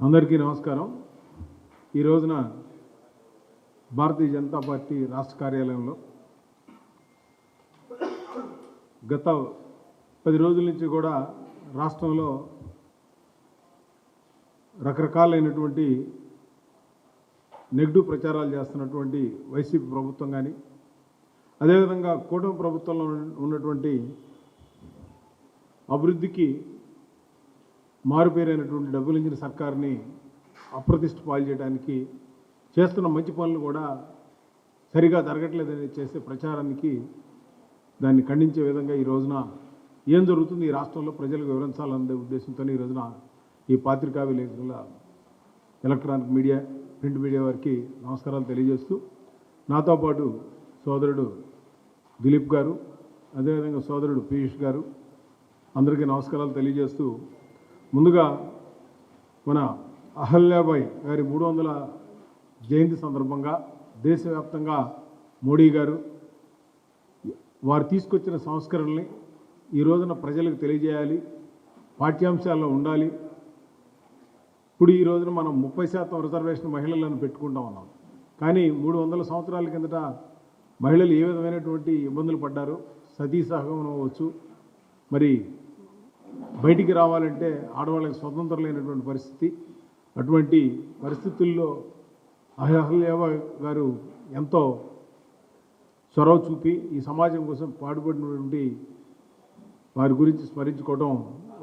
అందరికీ నమస్కారం. ఈ రోజున భారతీయ జనతా పార్టీ రాష్ట్ర కార్యాలయంలో గత 10 రోజుల నుంచి కూడా రాష్ట్రంలో రకరకాలైనటువంటి నెగిటివ్ ప్రచారాలు చేస్తున్నటువంటి వైసీపీ ప్రభుత్వం కానీ, అదేవిధంగా కూటమి ప్రభుత్వంలో ఉన్నటువంటి అభివృద్ధికి మారుపేరైనటువంటి డబ్బులు ఇచ్చిన సర్కారుని అప్రతిష్ట పాలు చేయడానికి చేస్తున్న మంచి పనులు కూడా సరిగా జరగట్లేదని చేసే ప్రచారానికి దాన్ని ఖండించే విధంగా ఈ రోజున ఏం జరుగుతుంది ఈ రాష్ట్రంలో ప్రజలకు వివరించాలనే ఉద్దేశంతో ఈ రోజున ఈ పాత్రికా విలేకరుల ఎలక్ట్రానిక్ మీడియా, ప్రింట్ మీడియా వారికి నమస్కారాలు తెలియజేస్తూ, నాతో పాటు సోదరుడు దిలీప్ గారు, అదేవిధంగా సోదరుడు పీయూష్ గారు, అందరికీ నమస్కారాలు తెలియజేస్తూ, ముందుగా మన అహల్యాబాయ్ గారి 300వ జయంతి సందర్భంగా దేశవ్యాప్తంగా మోడీ గారు వారు తీసుకొచ్చిన సంస్కరణల్ని ఈ రోజున ప్రజలకు తెలియజేయాలి, పాఠ్యాంశాల్లో ఉండాలి. ఇప్పుడు ఈ రోజున మనం 30% రిజర్వేషన్ మహిళలను పెట్టుకుంటా ఉన్నాం. కానీ 300 సంవత్సరాల కిందట మహిళలు ఏ విధమైనటువంటి ఇబ్బందులు పడ్డారు, సతీ సహగమనం అవ్వచ్చు, మరి బయటికి రావాలంటే ఆడవాళ్ళకి స్వతంత్రం లేనటువంటి పరిస్థితి. అటువంటి పరిస్థితుల్లో అహల్యాబాయ్ గారు ఎంతో చొరవ చూపి ఈ సమాజం కోసం పాటుపడినటువంటి వారి గురించి స్మరించుకోవడం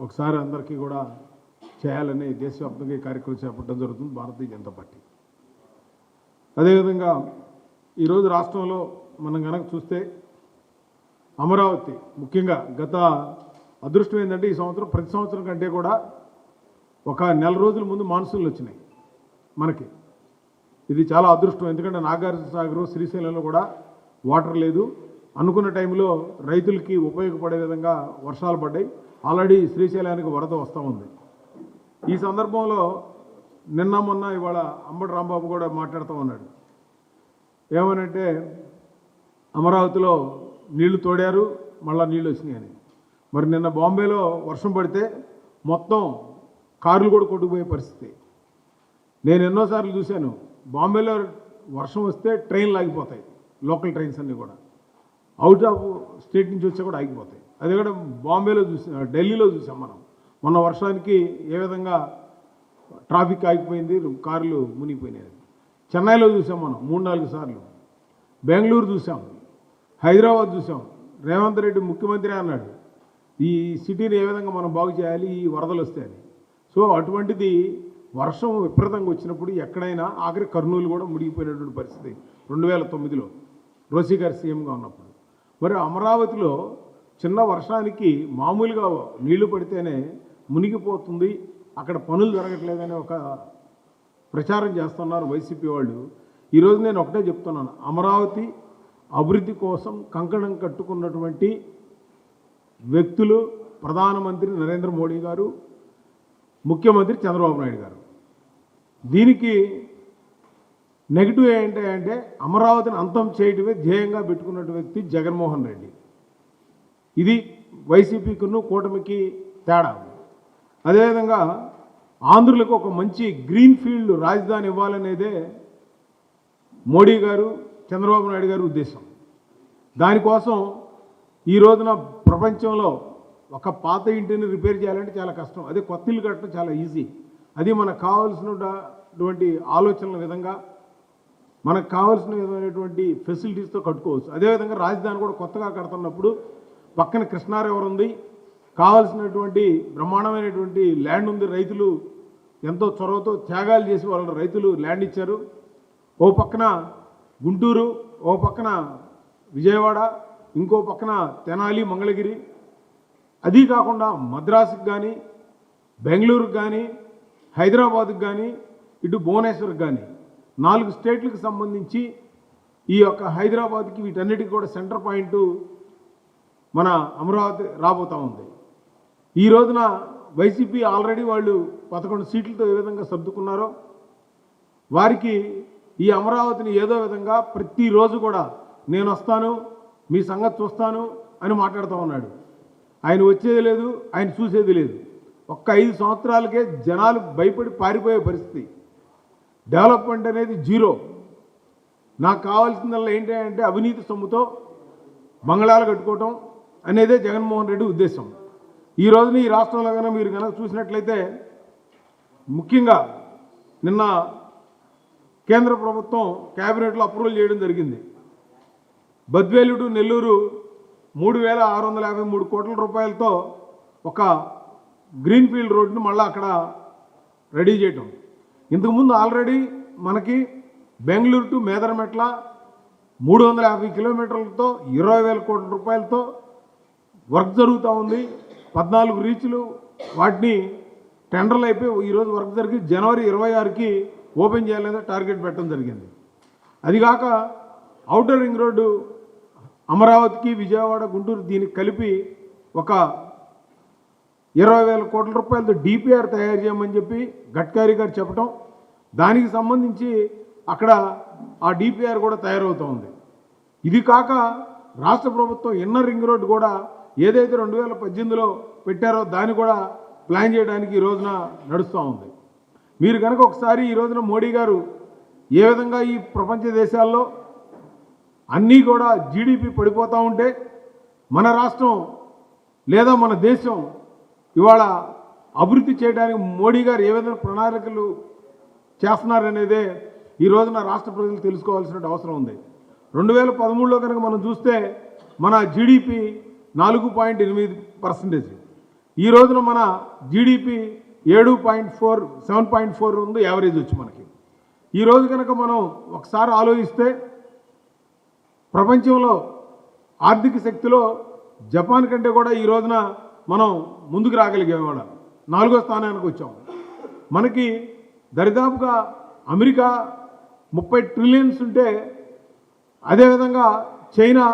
ఒకసారి అందరికీ కూడా చేయాలని దేశవ్యాప్తంగా ఈ కార్యక్రమం చేపట్టడం జరుగుతుంది భారతీయ జనతా పార్టీ. అదేవిధంగా ఈరోజు రాష్ట్రంలో మనం కనుక చూస్తే అమరావతి ముఖ్యంగా గత అదృష్టం ఏంటంటే ఈ సంవత్సరం ప్రతి సంవత్సరం కంటే కూడా ఒక నెల రోజుల ముందు మాన్సూన్లు వచ్చినాయి మనకి. ఇది చాలా అదృష్టం, ఎందుకంటే నాగార్జున సాగర్, శ్రీశైలంలో కూడా వాటర్ లేదు. అనుకున్న టైంలో రైతులకి ఉపయోగపడే విధంగా వర్షాలు పడ్డాయి. ఆల్రెడీ శ్రీశైలానికి వరద వస్తూ ఉంది. ఈ సందర్భంలో నిన్న మొన్న ఇవాళ అంబటి రాంబాబు కూడా మాట్లాడుతూ ఉన్నాడు. ఏమనంటే అమరావతిలో నీళ్లు తోడారు, మళ్ళీ నీళ్ళు వచ్చినాయి అని. మరి నిన్న బాంబేలో వర్షం పడితే మొత్తం కార్లు కూడా కొట్టుకుపోయే పరిస్థితి. నేను ఎన్నోసార్లు చూశాను, బాంబేలో వర్షం వస్తే ట్రైన్లు ఆగిపోతాయి, లోకల్ ట్రైన్స్ అన్నీ కూడా అవుట్ ఆఫ్ స్టేట్ నుంచి వచ్చా కూడా ఆగిపోతాయి. అది కూడా బాంబేలో చూసాం, ఢిల్లీలో చూసాం మనం. మొన్న వర్షానికి ఏ విధంగా ట్రాఫిక్ ఆగిపోయింది, కార్లు మునిగిపోయినాయి. చెన్నైలో చూసాం మనం 3-4 సార్లు, బెంగళూరు చూసాం, హైదరాబాద్ చూసాం. రేవంత్ రెడ్డి ముఖ్యమంత్రి అన్నాడు ఈ సిటీని ఏ విధంగా మనం బాగు చేయాలి ఈ వరదలు వస్తాయని. సో అటువంటిది వర్షం విపరీతంగా వచ్చినప్పుడు ఎక్కడైనా ఆఖరి కర్నూలు కూడా మునిగిపోయినటువంటి పరిస్థితి 2009లో రోసీ గారు సీఎంగా ఉన్నప్పుడు. మరి అమరావతిలో చిన్న వర్షానికి మామూలుగా నీళ్లు పడితేనే మునిగిపోతుంది, అక్కడ పనులు జరగట్లేదని ఒక ప్రచారం చేస్తున్నారు వైసీపీ వాళ్ళు. ఈరోజు నేను ఒకటే చెప్తున్నాను, అమరావతి అభివృద్ధి కోసం కంకణం కట్టుకున్నటువంటి వ్యక్తులు ప్రధానమంత్రి నరేంద్ర మోడీ గారు, ముఖ్యమంత్రి చంద్రబాబు నాయుడు గారు. దీనికి నెగిటివ్ ఏంటంటే అమరావతిని అంతం చేయడమే ధ్యేయంగా పెట్టుకున్న వ్యక్తి జగన్మోహన్ రెడ్డి. ఇది వైసీపీకును కూటమికి తేడా. అదేవిధంగా ఆంధ్రులకు ఒక మంచి గ్రీన్ ఫీల్డ్ రాజధాని ఇవ్వాలనేదే మోడీ గారు, చంద్రబాబు నాయుడు గారి ఉద్దేశం. దానికోసం ఈ రోజున ప్రపంచంలో ఒక పాత ఇంటిని రిపేర్ చేయాలంటే చాలా కష్టం, అదే కొత్త ఇల్లు కట్టడం చాలా ఈజీ. అది మనకు కావాల్సినటువంటి ఆలోచనల విధంగా మనకు కావాల్సిన విధమైనటువంటి ఫెసిలిటీస్తో కట్టుకోవచ్చు. అదేవిధంగా రాజధాని కూడా కొత్తగా కడుతున్నప్పుడు పక్కన కృష్ణా రివర్ ఉంది, కావాల్సినటువంటి బ్రహ్మాండమైనటువంటి ల్యాండ్ ఉంది. రైతులు ఎంతో చొరవతో త్యాగాలు చేసి వాళ్ళ రైతులు ల్యాండ్ ఇచ్చారు. ఓ పక్కన గుంటూరు, ఓ పక్కన విజయవాడ, ఇంకో పక్కన తెనాలి, మంగళగిరి, అది కాకుండా మద్రాసుకు కానీ, బెంగళూరుకు కానీ, హైదరాబాద్కు కానీ, ఇటు భువనేశ్వర్కి కానీ 4 స్టేట్లకు సంబంధించి ఈ యొక్క హైదరాబాద్కి వీటన్నిటికీ కూడా సెంటర్ పాయింట్ మన అమరావతి రాబోతూ ఉంది. ఈ రోజున వైసీపీ ఆల్రెడీ వాళ్ళు 11 సీట్లతో ఏ విధంగా సర్దుకున్నారో వారికి ఈ అమరావతిని ఏదో విధంగా ప్రతిరోజు కూడా నేను వస్తాను, మీ సంగతి చూస్తాను అని మాట్లాడుతూ ఉన్నాడు. ఆయన వచ్చేది లేదు, ఆయన చూసేది లేదు. ఒక్క 5 సంవత్సరాలకే జనాలు భయపడి పారిపోయే పరిస్థితి. డెవలప్మెంట్ అనేది జీరో. నాకు కావాల్సిందల్లా ఏంటి అంటే అవినీతి సొమ్ముతో బంగళాలు కట్టుకోవటం అనేదే జగన్మోహన్ రెడ్డి ఉద్దేశం. ఈ రోజున ఈ రాష్ట్రంలో కనుక మీరు కనుక చూసినట్లయితే ముఖ్యంగా నిన్న కేంద్ర ప్రభుత్వం క్యాబినెట్లో అప్రూవల్ చేయడం జరిగింది. బద్వేలు టు నెల్లూరు 3,653 కోట్ల రూపాయలతో ఒక గ్రీన్ఫీల్డ్ రోడ్డును మళ్ళీ అక్కడ రెడీ చేయటం. ఇంతకుముందు ఆల్రెడీ మనకి బెంగళూరు టు మేదరమెట్ల 350 కిలోమీటర్లతో 20,000 కోట్ల రూపాయలతో వర్క్ జరుగుతూ ఉంది. 14 రీచ్లు వాటిని టెండర్లు అయిపోయి ఈరోజు వర్క్ జరిగి జనవరి 26కి ఓపెన్ చేయాలనే టార్గెట్ పెట్టడం జరిగింది. అదిగాక ఔటర్ రింగ్ రోడ్డు అమరావతికి విజయవాడ గుంటూరు దీనికి కలిపి ఒక 20,000 కోట్ల రూపాయలతో డిపిఆర్ తయారు చేయమని చెప్పి గడ్కరీ గారు చెప్పడం, దానికి సంబంధించి అక్కడ ఆ డిపిఆర్ కూడా తయారవుతూ ఉంది. ఇది కాక రాష్ట్ర ప్రభుత్వం ఇన్నర్ రింగ్ రోడ్డు కూడా ఏదైతే 2018లో పెట్టారో దాన్ని కూడా ప్లాన్ చేయడానికి ఈ రోజున నడుస్తూ ఉంది. మీరు కనుక ఒకసారి ఈ రోజున మోడీ గారు ఏ విధంగా ఈ ప్రపంచ దేశాల్లో అన్నీ కూడా జీడిపి పడిపోతూ ఉంటే మన రాష్ట్రం లేదా మన దేశం ఇవాళ అభివృద్ధి చేయడానికి మోడీ గారు ఏ విధంగా ప్రణాళికలు చేస్తున్నారనేదే ఈ రోజున రాష్ట్ర ప్రజలు తెలుసుకోవాల్సిన అవసరం ఉంది. 2013లో కనుక మనం చూస్తే మన జీడిపి 4.8%. ఈ రోజున మన జీడిపి 7.4 ఉంది యావరేజ్ వచ్చి మనకి. ఈ రోజు కనుక మనం ఒకసారి ఆలోచిస్తే ప్రపంచంలో ఆర్థిక శక్తిలో జపాన్ కంటే కూడా ఈ రోజున మనం ముందుకు రాగలిగాం. ఇవాళ 4వ స్థానానికి వచ్చాం. మనకి దరిదాపుగా అమెరికా 30 ట్రిలియన్స్ ఉంటే అదేవిధంగా చైనా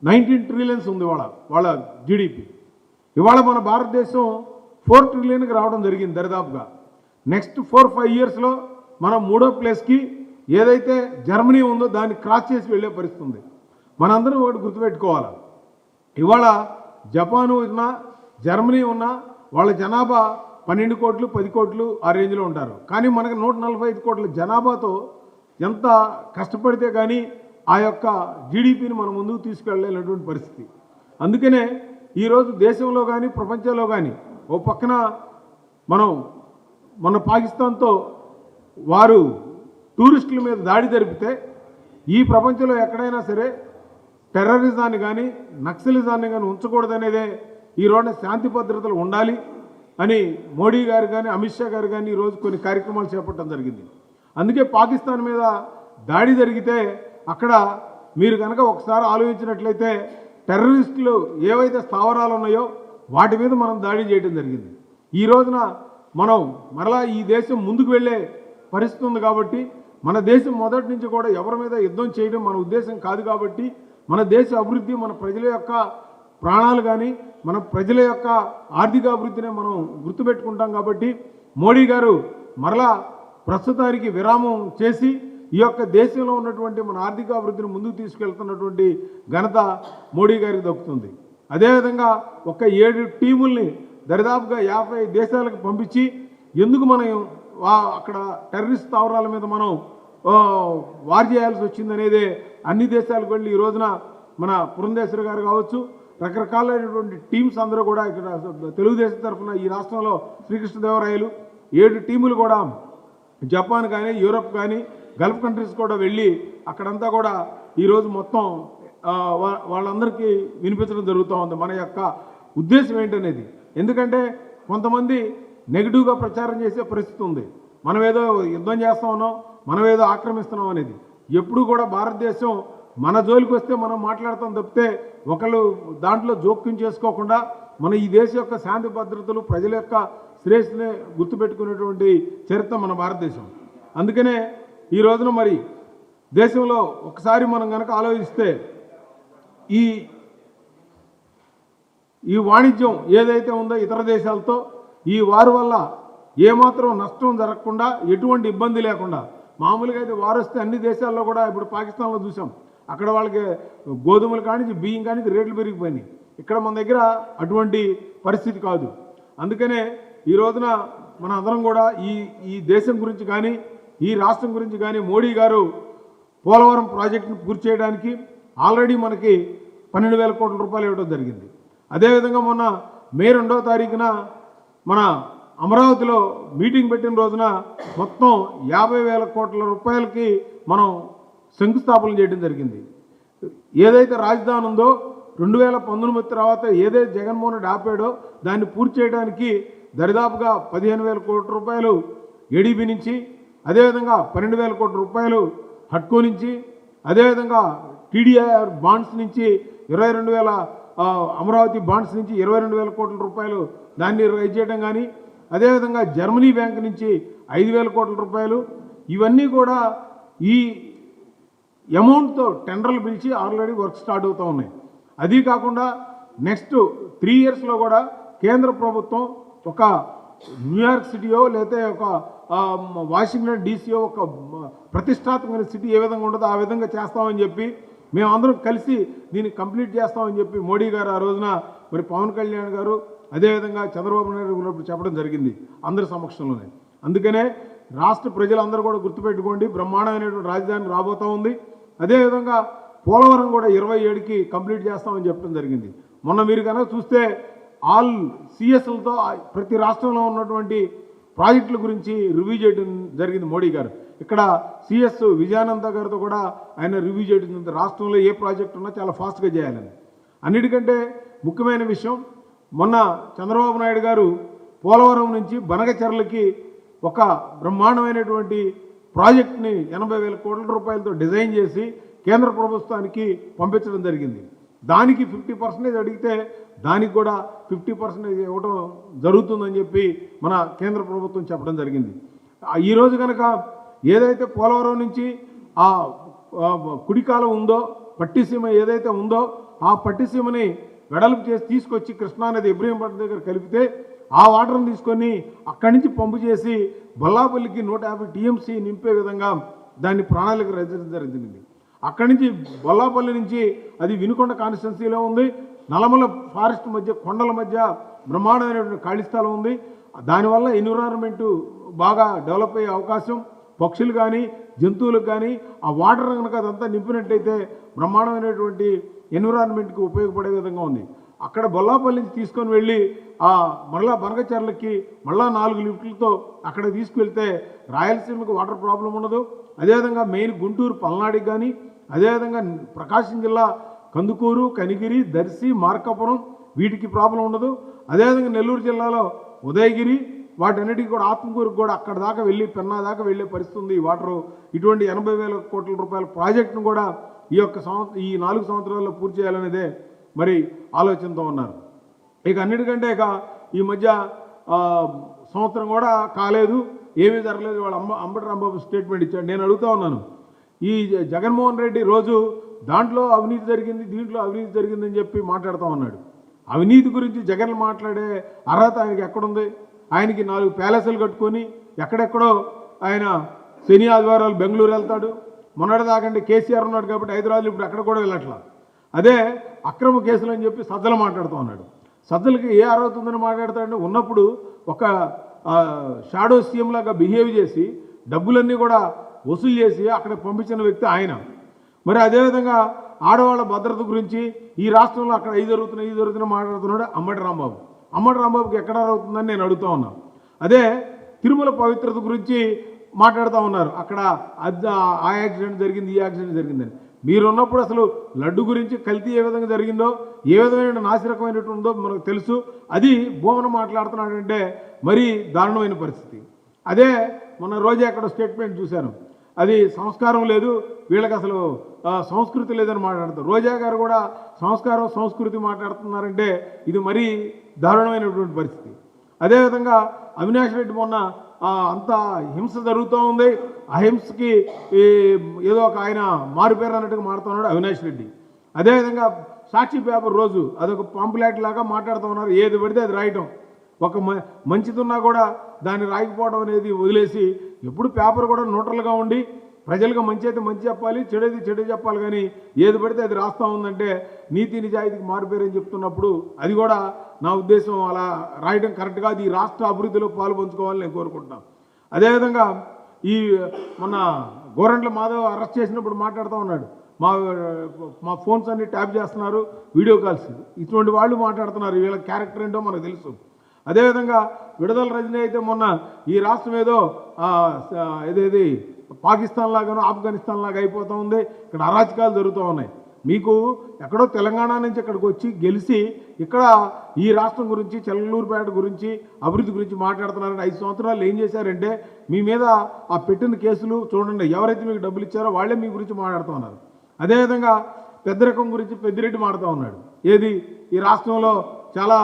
19 ట్రిలియన్స్ ఉంది వాళ్ళ జీడిపి. ఇవాళ మన భారతదేశం 4 ట్రిలియన్కి రావడం జరిగింది దరిదాపుగా. నెక్స్ట్ 4-5 ఇయర్స్లో మనం 3వ ప్లేస్కి ఏదైతే జర్మనీ ఉందో దాన్ని క్రాస్ చేసి వెళ్ళే పరిస్థితి ఉంది. మనందరం ఒకటి గుర్తుపెట్టుకోవాలి, ఇవాళ జపాను ఉన్నా జర్మనీ ఉన్నా వాళ్ళ జనాభా 12 కోట్లు 10 కోట్లు ఆ రేంజ్లో ఉంటారు. కానీ మనకి 145 కోట్ల జనాభాతో ఎంత కష్టపడితే కానీ ఆ యొక్క జీడిపిని మనం ముందుకు తీసుకెళ్ళలేనటువంటి పరిస్థితి. అందుకనే ఈరోజు దేశంలో కానీ ప్రపంచంలో కానీ ఓ పక్కన మనం మన పాకిస్తాన్తో వారు టూరిస్టుల మీద దాడి జరిపితే ఈ ప్రపంచంలో ఎక్కడైనా సరే టెర్రరిజాన్ని కానీ నక్సలిజాన్ని కానీ ఉంచకూడదనేదే ఈ రోజున శాంతి భద్రతలు ఉండాలి అని మోడీ గారు కానీ అమిత్ షా గారు కానీ ఈరోజు కొన్ని కార్యక్రమాలు చేపట్టడం జరిగింది. అందుకే పాకిస్తాన్ మీద దాడి జరిగితే అక్కడ మీరు కనుక ఒకసారి ఆలోచించినట్లయితే టెర్రరిస్టులు ఏవైతే స్థావరాలు ఉన్నాయో వాటి మీద మనం దాడి చేయడం జరిగింది. ఈ రోజున మనం మరలా ఈ దేశం ముందుకు వెళ్ళే పరిస్థితి ఉంది కాబట్టి మన దేశం మొదటి నుంచి కూడా ఎవరి మీద యుద్ధం చేయడం మన ఉద్దేశం కాదు కాబట్టి మన దేశ అభివృద్ధి మన ప్రజల యొక్క ప్రాణాలు కానీ మన ప్రజల యొక్క ఆర్థిక అభివృద్ధిని మనం గుర్తుపెట్టుకుంటాం కాబట్టి మోడీ గారు మరలా ప్రస్తుతానికి విరామం చేసి ఈ యొక్క దేశంలో ఉన్నటువంటి మన ఆర్థిక అభివృద్ధిని ముందుకు తీసుకెళ్తున్నటువంటి ఘనత మోడీ గారికి దక్కుతుంది. అదేవిధంగా ఒక 7 టీముల్ని దరిదాపుగా 50 దేశాలకు పంపించి ఎందుకు మనం అక్కడ టెర్రరిస్ట్ స్థావరాల మీద మనం వార్ చేయాల్సి వచ్చిందనేదే అన్ని దేశాలకు వెళ్ళి ఈ రోజున మన పురంధేశ్వరి గారు కావచ్చు రకరకాలైనటువంటి టీమ్స్ అందరూ కూడా ఇక్కడ తెలుగుదేశం తరఫున ఈ రాష్ట్రంలో శ్రీకృష్ణదేవరాయలు 7 టీములు కూడా జపాన్ కానీ యూరోప్ కానీ గల్ఫ్ కంట్రీస్ కూడా వెళ్ళి అక్కడంతా కూడా ఈరోజు మొత్తం వాళ్ళందరికీ వినిపించడం జరుగుతూ ఉంది మన యొక్క ఉద్దేశం ఏంటనేది. ఎందుకంటే కొంతమంది నెగిటివ్గా ప్రచారం చేసే పరిస్థితి ఉంది. మనం ఏదో యుద్ధం చేస్తా ఉన్నాం, మనం ఏదో ఆక్రమిస్తున్నాం అనేది. ఎప్పుడు కూడా భారతదేశం మన జోలికి వస్తే మనం మాట్లాడతాం తప్పితే ఒకళ్ళు దాంట్లో జోక్యం చేసుకోకుండా మన ఈ దేశ యొక్క శాంతి భద్రతలు ప్రజల యొక్క శ్రేయస్సునే గుర్తుపెట్టుకునేటువంటి చరిత్ర మన భారతదేశం. అందుకనే ఈ రోజున మరి దేశంలో ఒకసారి మనం కనుక ఆలోచిస్తే ఈ వాణిజ్యం ఏదైతే ఉందో ఇతర దేశాలతో ఈ వారు వల్ల ఏమాత్రం నష్టం జరగకుండా ఎటువంటి ఇబ్బంది లేకుండా మామూలుగా అయితే వారు వస్తే అన్ని దేశాల్లో కూడా ఇప్పుడు పాకిస్తాన్లో చూసాం అక్కడ వాళ్ళకి గోధుమలు కానీ బియ్యం కానీ రేట్లు పెరిగిపోయినాయి. ఇక్కడ మన దగ్గర అటువంటి పరిస్థితి కాదు. అందుకనే ఈ రోజున మన అందరం కూడా ఈ దేశం గురించి కానీ ఈ రాష్ట్రం గురించి కానీ మోడీ గారు పోలవరం ప్రాజెక్టును పూర్తి చేయడానికి ఆల్రెడీ మనకి 12,000 కోట్ల రూపాయలు ఇవ్వడం జరిగింది. అదేవిధంగా మొన్న మే 2వ తారీఖున మన అమరావతిలో మీటింగ్ పెట్టిన రోజున మొత్తం 50,000 కోట్ల రూపాయలకి మనం శంకుస్థాపన చేయడం జరిగింది. ఏదైతే రాజధాని ఉందో 2019 తర్వాత ఏదైతే జగన్మోహన్ రెడ్డి ఆపాడో దాన్ని పూర్తి చేయడానికి దరిదాపుగా 15,000 కోట్ల రూపాయలు ఏడీబీ నుంచి, అదేవిధంగా 12,000 కోట్ల రూపాయలు హట్కో నుంచి, అదేవిధంగా టీడీఆర్ బాండ్స్ నుంచి 22,000 అమరావతి బాండ్స్ నుంచి 22,000 కోట్ల రూపాయలు దాన్ని రైజ్ చేయడం కానీ, అదేవిధంగా జర్మనీ బ్యాంక్ నుంచి 5,000 కోట్ల రూపాయలు, ఇవన్నీ కూడా ఈ అమౌంట్తో టెండర్లు పిలిచి ఆల్రెడీ వర్క్ స్టార్ట్ అవుతూ ఉన్నాయి. అది కాకుండా నెక్స్ట్ 3 ఇయర్స్లో కూడా కేంద్ర ప్రభుత్వం ఒక న్యూయార్క్ సిటీయో లేకపోతే ఒక వాషింగ్టన్ డీసీయో ఒక ప్రతిష్టాత్మకమైన సిటీ ఏ విధంగా ఉంటుందో ఆ విధంగా చేస్తామని చెప్పి మేమందరం కలిసి దీన్ని కంప్లీట్ చేస్తామని చెప్పి మోడీ గారు ఆ రోజున మరి పవన్ కళ్యాణ్ గారు అదేవిధంగా చంద్రబాబు నాయుడు గారు చెప్పడం జరిగింది అందరి సమక్షంలోనే. అందుకనే రాష్ట్ర ప్రజలందరూ కూడా గుర్తుపెట్టుకోండి, బ్రహ్మాండమైనటువంటి రాజధాని రాబోతూ ఉంది. అదేవిధంగా పోలవరం కూడా 27కి కంప్లీట్ చేస్తామని చెప్పడం జరిగింది. మొన్న మీరు కనుక చూస్తే ఆల్ సిఎస్లతో ప్రతి రాష్ట్రంలో ఉన్నటువంటి ప్రాజెక్టుల గురించి రివ్యూ చేయడం జరిగింది మోడీ గారు. ఇక్కడ సిఎస్ విజయానంద గారితో కూడా ఆయన రివ్యూ చేయడం జరిగింది. రాష్ట్రంలో ఏ ప్రాజెక్ట్ ఉన్నా చాలా ఫాస్ట్గా చేయాలని. అన్నిటికంటే ముఖ్యమైన విషయం, మొన్న చంద్రబాబు నాయుడు గారు పోలవరం నుంచి బనగచెర్లకి ఒక బ్రహ్మాండమైనటువంటి ప్రాజెక్ట్ని 80,000 కోట్ల రూపాయలతో డిజైన్ చేసి కేంద్ర ప్రభుత్వానికి పంపించడం జరిగింది. దానికి 50% అడిగితే దానికి కూడా 50% ఇవ్వడం జరుగుతుందని చెప్పి మన కేంద్ర ప్రభుత్వం చెప్పడం జరిగింది. ఈరోజు కనుక ఏదైతే పోలవరం నుంచి ఆ కుడికాలం ఉందో పట్టిసీమ ఏదైతే ఉందో ఆ పట్టిసీమని వెడల్పు చేసి తీసుకొచ్చి కృష్ణానది ఇబ్రహీంపట్నం దగ్గర కలిపితే ఆ వాటర్ని తీసుకొని అక్కడి నుంచి పంపు చేసి బొల్లాపల్లికి 150 టీఎంసీ నింపే విధంగా దాన్ని ప్రణాళిక రచించడం జరిగింది. అక్కడి నుంచి బొల్లాపల్లి నుంచి అది వినుకొండ కాన్స్టిట్యున్సీలో ఉంది. నల్లమల ఫారెస్ట్ మధ్య కొండల మధ్య బ్రహ్మాండమైనటువంటి ఖాళీ స్థలం ఉంది. దానివల్ల ఎన్విరాన్మెంటు బాగా డెవలప్ అయ్యే అవకాశం, పక్షులు కానీ జంతువులకు కానీ ఆ వాటర్ కనుక అదంతా నింపినట్టయితే బ్రహ్మాండమైనటువంటి ఎన్విరాన్మెంట్కి ఉపయోగపడే విధంగా ఉంది. అక్కడ బొల్లాపల్లి నుంచి తీసుకొని వెళ్ళి మళ్ళా బనగచెర్లకి మళ్ళా 4 లిఫ్ట్లతో అక్కడ తీసుకువెళ్తే రాయలసీమకు వాటర్ ప్రాబ్లం ఉండదు. అదేవిధంగా మెయిన్ గుంటూరు పల్నాడుకి కానీ, అదేవిధంగా ప్రకాశం జిల్లా కందుకూరు, కనిగిరి, దర్శి, మార్కాపురం వీటికి ప్రాబ్లం ఉండదు. అదేవిధంగా నెల్లూరు జిల్లాలో ఉదయగిరి వాటన్నిటికీ కూడా ఆత్మకూరుకు కూడా అక్కడ దాకా వెళ్ళి పెన్నా దాకా వెళ్ళే పరిస్థితి ఉంది. ఈ వాటరు ఇటువంటి 80,000 కోట్ల రూపాయల ప్రాజెక్టును కూడా ఈ 4 సంవత్సరాల్లో పూర్తి చేయాలనేదే మరి ఆలోచనతో ఉన్నారు. ఇక అన్నిటికంటే ఇక ఈ మధ్య సంవత్సరం కూడా కాలేదు, ఏమీ జరగలేదు. వాళ్ళ అంబటి రాంబాబు స్టేట్మెంట్ ఇచ్చాడు. నేను అడుగుతా ఉన్నాను, ఈ జగన్మోహన్ రెడ్డి రోజు దాంట్లో అవినీతి జరిగింది, దీంట్లో అవినీతి జరిగిందని చెప్పి మాట్లాడుతూ ఉన్నాడు. అవినీతి గురించి జగన్ మాట్లాడే అర్హత ఆయనకి ఎక్కడుంది? ఆయనకి 4 ప్యాలెస్లు కట్టుకొని ఎక్కడెక్కడో ఆయన శని ఆదివారాలు బెంగళూరు వెళ్తాడు. మొన్నటిదాకంటే కేసీఆర్ ఉన్నాడు కాబట్టి హైదరాబాద్ ఇప్పుడు అక్కడ కూడా వెళ్ళట్లా. అదే అక్రమ కేసులు అని చెప్పి సజ్జలు మాట్లాడుతూ ఉన్నాడు. సజ్జలకి ఏ అర్హత ఉందని మాట్లాడతాడంటే ఉన్నప్పుడు ఒక షాడో సీఎం లాగా బిహేవ్ చేసి డబ్బులన్నీ కూడా వసూలు చేసి అక్కడ పంపించిన వ్యక్తి ఆయన. మరి అదేవిధంగా ఆడవాళ్ళ భద్రత గురించి ఈ రాష్ట్రంలో అక్కడ ఇది జరుగుతున్నాయి మాట్లాడుతున్నాడు అంబటి రాంబాబు. అంబటి రాంబాబుకి ఎక్కడ అవుతుందని నేను అడుగుతూ ఉన్నాను. అదే తిరుమల పవిత్రత గురించి మాట్లాడుతూ ఉన్నారు. అక్కడ ఆ యాక్సిడెంట్ జరిగింది, ఈ యాక్సిడెంట్ జరిగిందని. మీరున్నప్పుడు అసలు లడ్డు గురించి కల్తీ ఏ విధంగా జరిగిందో, ఏ విధమైన నాసిరకమైనటుందో మనకు తెలుసు. అది భూమన మాట్లాడుతున్నాడంటే మరీ దారుణమైన పరిస్థితి. అదే మొన్న రోజే అక్కడ స్టేట్మెంట్ చూశాను, అది సంస్కారం లేదు, వీళ్ళకి అసలు సంస్కృతి లేదని మాట్లాడతారు. రోజా గారు కూడా సంస్కారం సంస్కృతి మాట్లాడుతున్నారంటే ఇది మరీ దారుణమైనటువంటి పరిస్థితి. అదేవిధంగా అవినాష్ రెడ్డి మొన్న అంత హింస జరుగుతూ ఉంది, ఆ హింసకి ఏదో ఒక ఆయన మారుపేరు అన్నట్టుగా మాడుతున్నాడు అవినాష్ రెడ్డి. అదేవిధంగా సాక్షి పేపర్ రోజు అదొక పాంప్లెట్ లాగా మాట్లాడుతూ ఉన్నారు. ఏది పడితే అది రాయటం, ఒక మంచిదున్నా కూడా దాన్ని రాయకపోవడం అనేది వదిలేసి ఎప్పుడు పేపర్ కూడా న్యూట్రల్గా ఉండి ప్రజలకు మంచి అయితే మంచి చెప్పాలి, చెడేది చెడు చెప్పాలి. కానీ ఏది పడితే అది రాస్తా ఉందంటే నీతి నిజాయితీకి మారిపోయారని చెప్తున్నప్పుడు అది కూడా నా ఉద్దేశం అలా రాయడం కరెక్ట్ కాదు. ఈ రాష్ట్ర అభివృద్ధిలో పాలు పంచుకోవాలని నేను కోరుకుంటున్నాను. అదేవిధంగా ఈ మొన్న గోరంట్ల మాధవ్ అరెస్ట్ చేసినప్పుడు మాట్లాడుతూ ఉన్నాడు, మా ఫోన్స్ అన్ని ట్యాప్ చేస్తున్నారు, వీడియో కాల్స్, ఇటువంటి వాళ్ళు మాట్లాడుతున్నారు. వీళ్ళ క్యారెక్టర్ ఏంటో మనకు తెలుసు. అదేవిధంగా విడుదల రజనీ అయితే మొన్న ఈ రాష్ట్రం ఏదో ఏదేది పాకిస్తాన్ లాగానో ఆఫ్ఘనిస్తాన్ లాగా అయిపోతూ ఉంది, ఇక్కడ అరాచకాలు జరుగుతూ ఉన్నాయి. మీకు ఎక్కడో తెలంగాణ నుంచి ఇక్కడికి వచ్చి గెలిచి ఇక్కడ ఈ రాష్ట్రం గురించి చెల్లూరుపేట గురించి అభివృద్ధి గురించి మాట్లాడుతున్నారని 5 సంవత్సరాలు ఏం చేశారంటే మీ మీద ఆ పెట్టిన కేసులు చూడండి, ఎవరైతే మీకు డబ్బులు ఇచ్చారో వాళ్ళే మీ గురించి మాట్లాడుతున్నారు. అదేవిధంగా పెద్దరికం గురించి పెద్దిరెడ్డి మాడుతూ ఉన్నాడు, ఏది ఈ రాష్ట్రంలో చాలా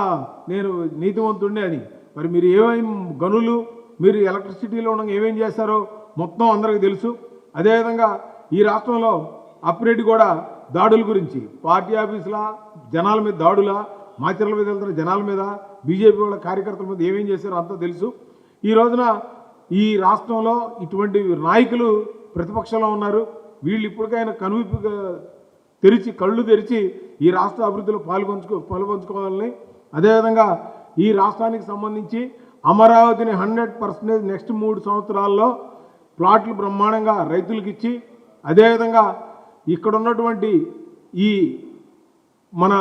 నేను నీతివంతుడిని అని. మరి మీరు ఏమేమి గనులు మీరు ఎలక్ట్రిసిటీలో ఉండగా ఏమేం చేశారో మొత్తం అందరికీ తెలుసు. అదేవిధంగా ఈ రాష్ట్రంలో అప్పిరెడ్డి కూడా దాడుల గురించి పార్టీ ఆఫీసుల జనాల మీద దాడుల, మాచర్ల మీద వెళ్తున్న జనాల మీద, బీజేపీ వాళ్ళ కార్యకర్తల మీద ఏమేం చేశారో అంతా తెలుసు. ఈ రోజున ఈ రాష్ట్రంలో ఇటువంటి నాయకులు ప్రతిపక్షంలో ఉన్నారు. వీళ్ళు ఇప్పటికైనా కనువిప్పుగా కళ్ళు తెరిచి ఈ రాష్ట్ర అభివృద్ధిలో పాల్పంచుకోవాలని, అదేవిధంగా ఈ రాష్ట్రానికి సంబంధించి అమరావతిని 100% నెక్స్ట్ 3 సంవత్సరాల్లో ప్లాట్లు బ్రహ్మాండంగా రైతులకు ఇచ్చి, అదేవిధంగా ఇక్కడ ఉన్నటువంటి ఈ మన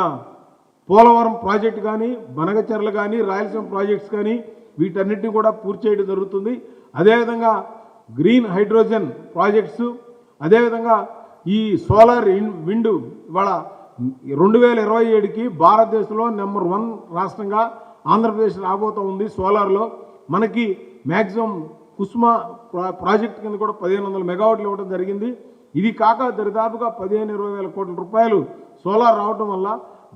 పోలవరం ప్రాజెక్టు కానీ, బనగచెర్ల కానీ, రాయలసీమ ప్రాజెక్ట్స్ కానీ వీటన్నిటిని కూడా పూర్తి చేయడం జరుగుతుంది. అదేవిధంగా గ్రీన్ హైడ్రోజన్ ప్రాజెక్ట్స్, అదేవిధంగా ఈ సోలార్ విండ్ ఇవాళ 2027కి భారతదేశంలో నెంబర్ 1 రాష్ట్రంగా ఆంధ్రప్రదేశ్ రాబోతూ ఉంది. సోలార్లో మనకి మ్యాక్సిమం కుస్మా ప్రాజెక్ట్ కింద కూడా 1500 మెగావాట్లు ఇవ్వడం జరిగింది. ఇది కాక దరిదాపుగా 15-20 వేల కోట్ల రూపాయలు సోలార్ రావడం వల్ల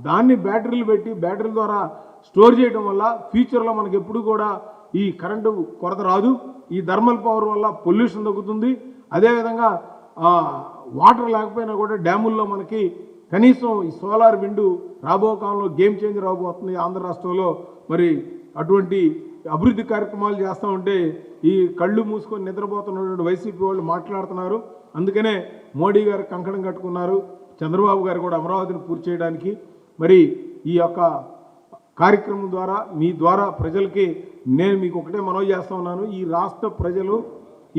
దాన్ని బ్యాటరీలు పెట్టి బ్యాటరీల ద్వారా స్టోర్ చేయడం వల్ల ఫ్యూచర్లో మనకి ఎప్పుడు కూడా ఈ కరెంటు కొరత రాదు. ఈ థర్మల్ పవర్ వల్ల పొల్యూషన్ తగ్గుతుంది. అదేవిధంగా వాటర్ లేకపోయినా కూడా డ్యాముల్లో మనకి కనీసం ఈ సోలార్ విండు రాబో కాలంలో గేమ్ చేంజర్ అవబోతుంది ఆంధ్ర రాష్ట్రంలో. మరి అటువంటి అభివృద్ధి కార్యక్రమాలు చేస్తూ ఉంటే ఈ కళ్ళు మూసుకొని నిద్రపోతున్నటువంటి వైసీపీ వాళ్ళు మాట్లాడుతున్నారు. అందుకనే మోడీ గారు కంకణం కట్టుకున్నారు, చంద్రబాబు గారు కూడా అమరావతిని పూర్తి చేయడానికి. మరి ఈ యొక్క కార్యక్రమం ద్వారా మీ ద్వారా ప్రజలకి నేను మీకు ఒకటే మనవి చేస్తూ ఉన్నాను, ఈ రాష్ట్ర ప్రజలు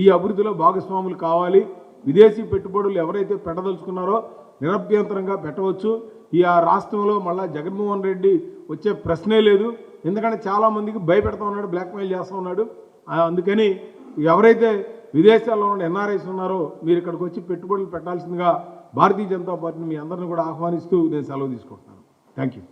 ఈ అభివృద్ధిలో భాగస్వాములు కావాలి. విదేశీ పెట్టుబడులు ఎవరైతే పెట్టదలుచుకున్నారో నిరభ్యంతరంగా పెట్టవచ్చు. ఈ రాష్ట్రంలో మళ్ళీ జగన్మోహన్ రెడ్డి వచ్చే ప్రశ్నే లేదు. ఎందుకంటే చాలామందికి భయపెడతా ఉన్నాడు, బ్లాక్మెయిల్ చేస్తూ ఉన్నాడు. అందుకని ఎవరైతే విదేశాల్లో ఉన్న ఎన్ఆర్ఐస్ ఉన్నారో మీరు ఇక్కడికి వచ్చి పెట్టుబడులు పెట్టాల్సిందిగా భారతీయ జనతా పార్టీని మీ అందరిని కూడా ఆహ్వానిస్తూ నేను సెలవు తీసుకుంటున్నాను. Thank you.